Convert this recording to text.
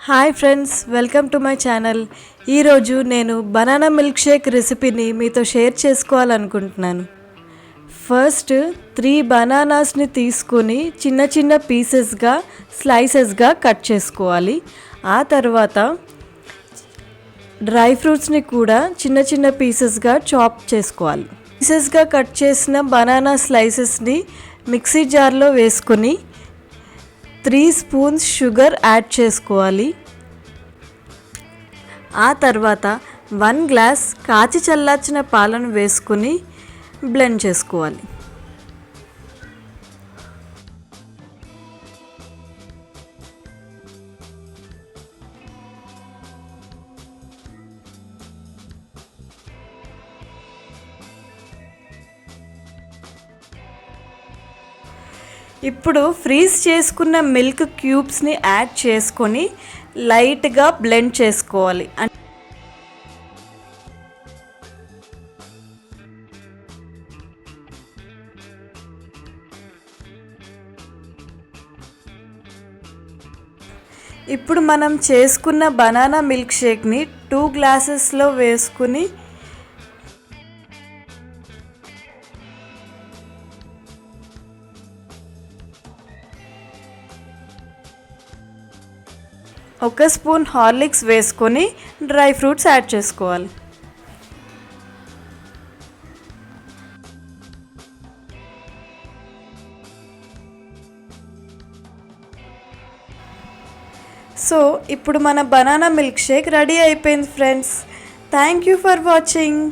Hi friends, welcome to my channel. ఈరోజు నేను banana milk shake రెసిపీని మీతో షేర్ చేసుకోవాలనుకుంటున్నాను. ఫస్ట్ 3 బనానాస్ని తీసుకొని చిన్న చిన్న పీసెస్గా స్లైసెస్గా కట్ చేసుకోవాలి. ఆ తర్వాత డ్రై ఫ్రూట్స్ని కూడా చిన్న చిన్న పీసెస్గా చాప్ చేసుకోవాలి. పీసెస్గా కట్ చేసిన బనానా స్లైసెస్ని మిక్సీ జార్లో వేసుకొని 3 స్పూన్స్ షుగర్ యాడ్ చేసుకోవాలి. ఆ తర్వాత 1 గ్లాస్ కాచి చల్లార్చిన పాలను వేసుకుని బ్లెండ్ చేసుకోవాలి. ఇప్పుడు ఫ్రీజ్ చేసుకున్న మిల్క్ క్యూబ్స్ని యాడ్ చేసుకొని లైట్గా బ్లెండ్ చేసుకోవాలి. ఇప్పుడు మనం చేసుకున్న బనానా మిల్క్ షేక్ని 2 గ్లాసెస్లో వేసుకుని ఒక స్పూన్ హార్లిక్స్ వేసుకొని డ్రై ఫ్రూట్స్ యాడ్ చేసుకోవాలి. సో ఇప్పుడు మన బనానా మిల్క్ షేక్ రెడీ అయిపోయింది friends. Thank you for watching.